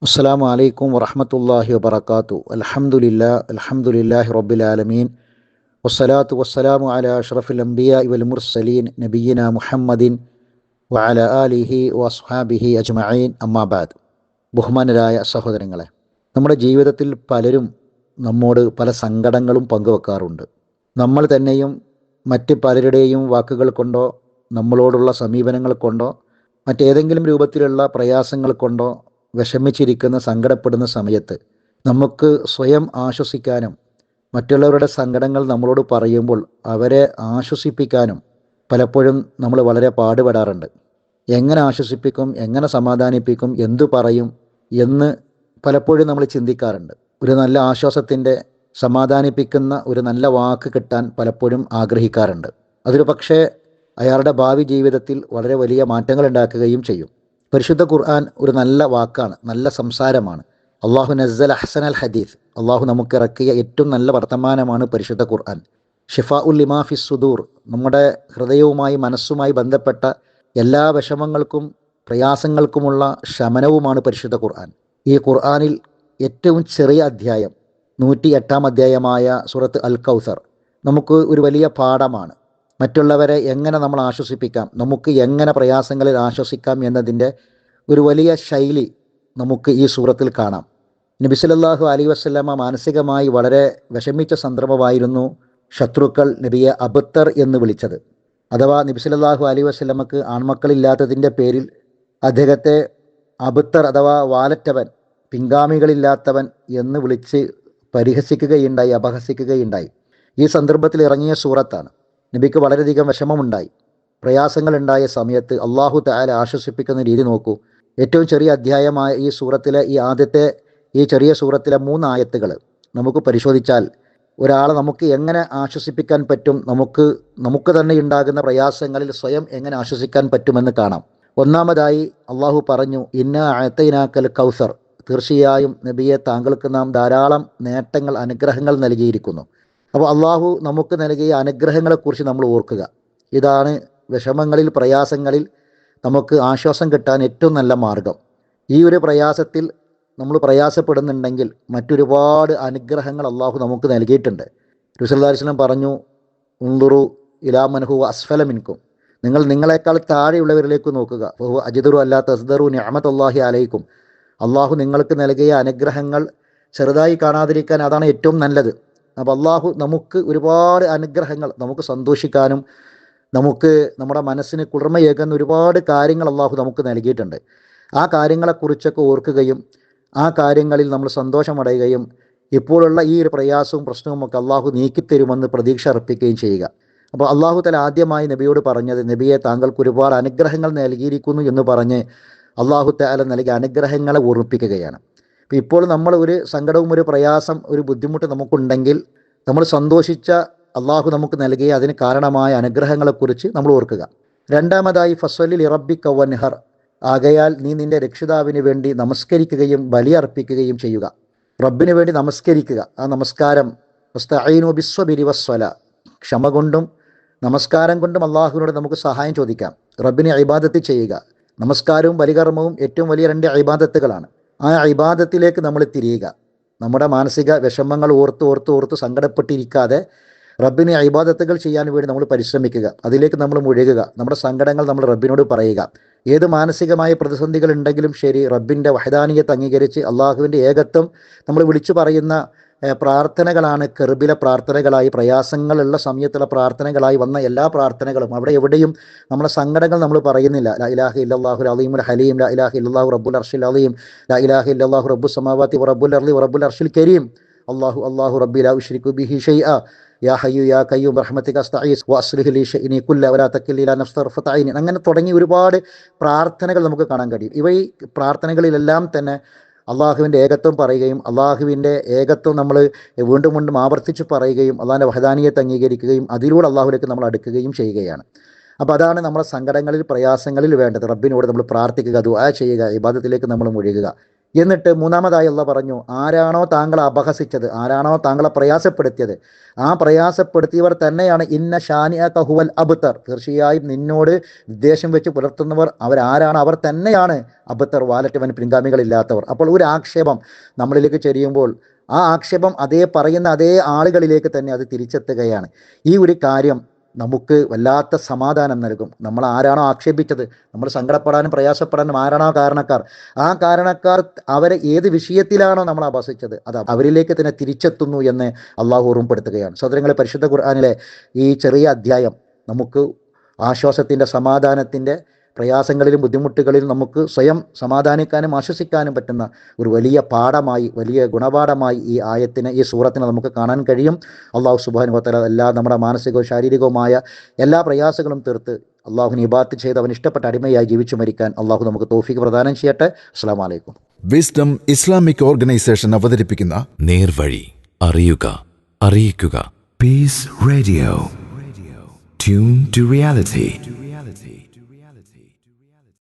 അസ്സലാമു അലൈക്കും വറഹ്മത്തുള്ളാഹി വബറകാതുഹു. അൽഹംദുലില്ലാഹി റബ്ബിൽ ആലമീൻ വസ്സലാത്തു വസ്സലാമു അലാ അഷ്റഫിൽ അംബിയാഇ വൽ മുർസലീൻ നബിയിന മുഹമ്മദിൻ വഅലാ ആലിഹി വഅസ്ഹാബിഹി അജ്മഈൻ. അമ്മാ ബഅദ്. ബഹുമാനരായ സഹോദരങ്ങളെ, നമ്മുടെ ജീവിതത്തിൽ പലരും നമ്മോട് പല സങ്കടങ്ങളും പങ്കുവെക്കാറുണ്ട്. നമ്മൾ തന്നെയും മറ്റ് പലരുടെയും വാക്കുകൾ കൊണ്ടോ നമ്മളോടുള്ള സമീപനങ്ങൾ കൊണ്ടോ മറ്റേതെങ്കിലും രൂപത്തിലുള്ള പ്രയാസങ്ങൾ കൊണ്ടോ വിഷമിച്ചിരിക്കുന്ന സങ്കടപ്പെടുന്ന സമയത്ത് നമുക്ക് സ്വയം ആശ്വസിക്കാനും മറ്റുള്ളവരുടെ സങ്കടങ്ങൾ നമ്മളോട് പറയുമ്പോൾ അവരെ ആശ്വസിപ്പിക്കാനും പലപ്പോഴും നമ്മൾ വളരെ പാടുപെടാറുണ്ട്. എങ്ങനെ ആശ്വസിപ്പിക്കും, എങ്ങനെ സമാധാനിപ്പിക്കും, എന്തു പറയും എന്ന് പലപ്പോഴും നമ്മൾ ചിന്തിക്കാറുണ്ട്. ഒരു നല്ല ആശ്വാസത്തിൻ്റെ സമാധാനിപ്പിക്കുന്ന ഒരു നല്ല വാക്ക് കിട്ടാൻ പലപ്പോഴും ആഗ്രഹിക്കാറുണ്ട്. അതൊരു പക്ഷേ അയാളുടെ ഭാവി ജീവിതത്തിൽ വളരെ വലിയ മാറ്റങ്ങൾ ഉണ്ടാക്കുകയും ചെയ്യും. പരിശുദ്ധ ഖുർആൻ ഒരു നല്ല വാക്കാണ്, നല്ല സംസാരമാണ്. അള്ളാഹു നസ്സൽ അഹ്സനൽ ഹദീസ്, അള്ളാഹു നമുക്ക് ഇറക്കിയ ഏറ്റവും നല്ല വർത്തമാനമാണ് പരിശുദ്ധ ഖുർആൻ. ഷിഫാഉൽ ലിമാ ഫിസ് സുദൂർ, നമ്മുടെ ഹൃദയവുമായി മനസ്സുമായി ബന്ധപ്പെട്ട എല്ലാ വിഷമങ്ങൾക്കും പ്രയാസങ്ങൾക്കുമുള്ള ശമനവുമാണ് പരിശുദ്ധ ഖുർആൻ. ഈ ഖുർആനിൽ ഏറ്റവും ചെറിയ അധ്യായം 108 അധ്യായമായ സൂറത്ത് അൽ കൗസർ നമുക്ക് ഒരു വലിയ പാഠമാണ്. മറ്റുള്ളവരെ എങ്ങനെ നമ്മൾ ആശ്വസിപ്പിക്കാം, നമുക്ക് എങ്ങനെ പ്രയാസങ്ങളിൽ ആശ്വസിക്കാം എന്നതിൻ്റെ ഒരു വലിയ ശൈലി നമുക്ക് ഈ സൂറത്തിൽ കാണാം. നബി സല്ലല്ലാഹു അലൈഹി വസല്ലമ മാനസികമായി വളരെ വിഷമിച്ച സന്ദർഭമായിരുന്നു ശത്രുക്കൾ നബിയെ അബ്തർ എന്ന് വിളിച്ചത്. അഥവാ നബി സല്ലല്ലാഹു അലൈഹി വസല്ലമക്ക് ആൺമക്കളില്ലാത്തതിൻ്റെ പേരിൽ അദ്ദേഹത്തെ അബ്തർ അഥവാ വാലറ്റവൻ, പിൻഗാമികളില്ലാത്തവൻ എന്ന് വിളിച്ച് പരിഹസിക്കുകയുണ്ടായി, അപഹസിക്കുകയുണ്ടായി. ഈ സന്ദർഭത്തിൽ ഇറങ്ങിയ സൂറത്താണ്. നബിക്ക് വളരെയധികം വിഷമമുണ്ടായി, പ്രയാസങ്ങളുണ്ടായ സമയത്ത് അള്ളാഹു തആല ആശ്വസിപ്പിക്കുന്ന രീതി നോക്കൂ. ഏറ്റവും ചെറിയ അധ്യായമായ ഈ സൂറത്തിലെ ഈ ചെറിയ സൂറത്തിലെ 3 ആയത്തുകൾ നമുക്ക് പരിശോധിച്ചാൽ ഒരാളെ നമുക്ക് എങ്ങനെ ആശ്വസിപ്പിക്കാൻ പറ്റും, നമുക്ക് തന്നെ ഉണ്ടാകുന്ന പ്രയാസങ്ങളിൽ സ്വയം എങ്ങനെ ആശ്വസിക്കാൻ പറ്റുമെന്ന് കാണാം. ഒന്നാമതായി അള്ളാഹു പറഞ്ഞു, ഇന്നാ അഅതൈനാക്കൽ കൗസർ, തീർച്ചയായും നബിയെ താങ്കൾക്ക് നാം ധാരാളം നേട്ടങ്ങൾ, അനുഗ്രഹങ്ങൾ നൽകിയിരിക്കുന്നു. അപ്പോൾ അള്ളാഹു നമുക്ക് നൽകിയ അനുഗ്രഹങ്ങളെക്കുറിച്ച് നമ്മൾ ഓർക്കുക. ഇതാണ് വിഷമങ്ങളിൽ, പ്രയാസങ്ങളിൽ നമുക്ക് ആശ്വാസം കിട്ടാൻ ഏറ്റവും നല്ല മാർഗം. ഈ ഒരു പ്രയാസത്തിൽ നമ്മൾ പ്രയാസപ്പെടുന്നുണ്ടെങ്കിൽ മറ്റൊരുപാട് അനുഗ്രഹങ്ങൾ അള്ളാഹു നമുക്ക് നൽകിയിട്ടുണ്ട്. റസൂലുള്ളാഹി സ്വല്ലല്ലാഹു അലൈഹി വസല്ലം പറഞ്ഞു, ഉൻദുറു ഇലാ മൻ ഹുവ അസ്ഫല മിൻകും, നിങ്ങൾ നിങ്ങളെക്കാൾ താഴെയുള്ളവരിലേക്ക് നോക്കുക. ഫഹുവ അജ്ദറു അല്ലാ തസ്ദറു നിഅമതല്ലാഹി അലൈക്കും, അള്ളാഹു നിങ്ങൾക്ക് നൽകിയ അനുഗ്രഹങ്ങൾ ചെറുതായി കാണാതിരിക്കാൻ അതാണ് ഏറ്റവും നല്ലത്. അപ്പോൾ അള്ളാഹു നമുക്ക് ഒരുപാട് അനുഗ്രഹങ്ങൾ, നമുക്ക് സന്തോഷിക്കാനും നമുക്ക് നമ്മുടെ മനസ്സിന് കുളിർമയേകുന്ന ഒരുപാട് കാര്യങ്ങൾ അള്ളാഹു നമുക്ക് നൽകിയിട്ടുണ്ട്. ആ കാര്യങ്ങളെക്കുറിച്ചൊക്കെ ഓർക്കുകയും ആ കാര്യങ്ങളിൽ നമ്മൾ സന്തോഷമടയുകയും ഇപ്പോഴുള്ള ഈ ഒരു പ്രയാസവും പ്രശ്നവും ഒക്കെ അള്ളാഹു നീക്കിത്തരുമെന്ന് പ്രതീക്ഷ അർപ്പിക്കുകയും ചെയ്യുക. അപ്പോൾ അള്ളാഹു തആല ആദ്യമായി നബിയോട് പറഞ്ഞത്, നബിയെ താങ്കൾക്ക് ഒരുപാട് അനുഗ്രഹങ്ങൾ നൽകിയിരിക്കുന്നു എന്ന് പറഞ്ഞ് അള്ളാഹു തആല നൽകിയ അനുഗ്രഹങ്ങളെ ഓർമ്മിപ്പിക്കുകയാണ്. ഇപ്പോൾ നമ്മൾ ഒരു സങ്കടവും ഒരു പ്രയാസം, ഒരു ബുദ്ധിമുട്ട് നമുക്കുണ്ടെങ്കിൽ നമ്മൾ സന്തോഷിച്ച അള്ളാഹു നമുക്ക് നൽകിയ അതിന് കാരണമായ അനുഗ്രഹങ്ങളെക്കുറിച്ച് നമ്മൾ ഓർക്കുക. രണ്ടാമതായി ഫസ്വല്ലി ലിറബ്ബിക വൻഹർ, ആകയാൽ നീ നിന്റെ രക്ഷിതാവിന് വേണ്ടി നമസ്കരിക്കുകയും ബലിയർപ്പിക്കുകയും ചെയ്യുക. റബ്ബിന് വേണ്ടി നമസ്കരിക്കുക. ആ നമസ്കാരം വസ്തഈനു ബിസ്സബിരി വസ്സല, ക്ഷമ കൊണ്ടും നമസ്കാരം കൊണ്ടും അള്ളാഹുവിനോട് നമുക്ക് സഹായം ചോദിക്കാം. റബ്ബിനെ ഇബാദത്ത് ചെയ്യുക. നമസ്കാരവും ബലികർമ്മവും ഏറ്റവും വലിയ 2 ഇബാദത്തുകളാണ്. ആ ഇബാദത്തിലേക്ക് നമ്മൾ തിരിയുക. നമ്മുടെ മാനസിക വിഷമങ്ങൾ ഓർത്ത് സങ്കടപ്പെട്ടിരിക്കാതെ റബ്ബിനെ ഇബാദത്തുകൾ ചെയ്യാൻ വേണ്ടി നമ്മൾ പരിശ്രമിക്കുക. അതിലേക്ക് നമ്മൾ മുഴുകുക. നമ്മുടെ സങ്കടങ്ങൾ നമ്മൾ റബ്ബിനോട് പറയുക. ഏത് മാനസികമായ പ്രതിസന്ധികൾ ഉണ്ടെങ്കിലും ശരി, റബ്ബിൻ്റെ വഹദാനിയത്ത് അംഗീകരിച്ച് അള്ളാഹുവിൻ്റെ ഏകത്വം നമ്മൾ വിളിച്ചു പറയുന്ന പ്രാർത്ഥനകളാണ് കെർബിലെ പ്രാർത്ഥനകളായി, പ്രയാസങ്ങളുള്ള സമയത്തുള്ള പ്രാർത്ഥനകളായി വന്ന എല്ലാ പ്രാർത്ഥനകളും. അവിടെ എവിടെയും നമ്മുടെ സങ്കടങ്ങൾ നമ്മൾ പറയുന്നില്ല. ലാ ഇലാഹ ഇല്ലല്ലാഹുൽ അലീമുൽ ഹലീം, ലാ ഇലാഹ ഇല്ലല്ലാഹു റബ്ബുൽ അർശിൽ അലീം, ലാ ഇലാഹ ഇല്ലല്ലാഹു റബ്ബുസ് സമാവാതി വറബ്ബുൽ അർളി വറബ്ബുൽ അർശിൽ കരീം, അല്ലാഹു റബ്ബി ലാ ഉശ്രികു ബിഹി ഷൈഅ, യാ ഹയ്യു യാ ഖയ്യൂം ബിറഹ്മതിക അസ്തഈസ് വഅസ്ലിഹ് ലി ശഅനി കുല്ല വലാ തക്കിൽനി ഇലാ നഫ്സി തർഫത ഐൻ. അങ്ങനെ തുടങ്ങി ഒരുപാട് പ്രാർത്ഥനകൾ നമുക്ക് കാണാൻ കഴിയും. ഈ പ്രാർത്ഥനകളിലെല്ലാം തന്നെ അള്ളാഹുവിൻ്റെ ഏകത്വം പറയുകയും അള്ളാഹുവിൻ്റെ ഏകത്വം നമ്മൾ വീണ്ടും വീണ്ടും ആവർത്തിച്ച് പറയുകയും അള്ളാഹിൻ്റെ വഹദാനിയത്ത് അംഗീകരിക്കുകയും അതിലൂടെ അള്ളാഹുവിലേക്ക് നമ്മൾ അടുക്കുകയും ചെയ്യുകയാണ്. അപ്പോൾ അതാണ് നമ്മുടെ സങ്കടങ്ങളിൽ, പ്രയാസങ്ങളിൽ വേണ്ടത്. റബ്ബിനോട് നമ്മൾ പ്രാർത്ഥിക്കുക, ദുആ ചെയ്യുക, ഇബാദത്തിലേക്ക് നമ്മൾ മുഴുകുക. എന്നിട്ട് മൂന്നാമതായി അള്ളാഹ് പറഞ്ഞു, ആരാണോ താങ്കളെ അപഹസിച്ചത്, ആരാണോ താങ്കളെ പ്രയാസപ്പെടുത്തിയത്, ആ പ്രയാസപ്പെടുത്തിയവർ തന്നെയാണ് ഇന്ന ഷാനിഅക ഹുവൽ അബ്തർ, തീർച്ചയായും നിന്നോട് വിദ്വേഷം വെച്ച് പുലർത്തുന്നവർ അവരാരാണ്, അവർ തന്നെയാണ് അബ്തർ, വാലറ്റവൻ, പിൻഗാമികളില്ലാത്തവർ. അപ്പോൾ ഒരു ആക്ഷേപം നമ്മളിലേക്ക് ചെരിയുമ്പോൾ ആ ആക്ഷേപം പറയുന്ന അതേ ആളുകളിലേക്ക് തന്നെ അത് തിരിച്ചെത്തുകയാണ്. ഈ ഒരു കാര്യം നമുക്ക് വല്ലാത്ത സമാധാനം നൽകും. നമ്മൾ ആരാണോ ആക്ഷേപിച്ചത്, നമ്മൾ സങ്കടപ്പെടാനും പ്രയാസപ്പെടാനും ആരാണോ കാരണക്കാർ, ആ കാരണക്കാർ അവരെ ഏത് വിഷയത്തിലാണോ നമ്മൾ അപഹസിച്ചത് അത് അവരിലേക്ക് തന്നെ തിരിച്ചെത്തുന്നു എന്ന് അള്ളാഹു ഓർമ്മപ്പെടുത്തുകയാണ്. സഹോദരങ്ങളെ, പരിശുദ്ധ ഖുർആനിലെ ഈ ചെറിയ അധ്യായം നമുക്ക് ആശ്വാസത്തിൻ്റെ, സമാധാനത്തിൻ്റെ, പ്രയാസങ്ങളിലും ബുദ്ധിമുട്ടുകളിലും നമുക്ക് സ്വയം സമാധാനിക്കാനും ആശ്വസിക്കാനും പറ്റുന്ന ഒരു വലിയ പാഠമായി, വലിയ ഗുണപാഠമായി ഈ സൂറത്തിനെ നമുക്ക് കാണാൻ കഴിയും. അള്ളാഹു സുബ്ഹാനഹു വ തആല എല്ലാ നമ്മുടെ മാനസികവും ശാരീരികവുമായ എല്ലാ പ്രയാസങ്ങളും തീർത്ത് അള്ളാഹുവിനെ ഇബാദത്ത് ചെയ്ത് അവൻ ഇഷ്ടപ്പെട്ട അടിമയായി ജീവിച്ചു മരിക്കാൻ അള്ളാഹു നമുക്ക് തൗഫീഖ് പ്രദാനം ചെയ്യട്ടെ. അസ്സലാമു അലൈക്കും. വിസ്ഡം ഇസ്ലാമിക് ഓർഗനൈസേഷൻ അവതരിപ്പിക്കുന്ന നേർവഴി, അറിയുക, അറിയിക്കുക. Peace Radio. Tune to reality.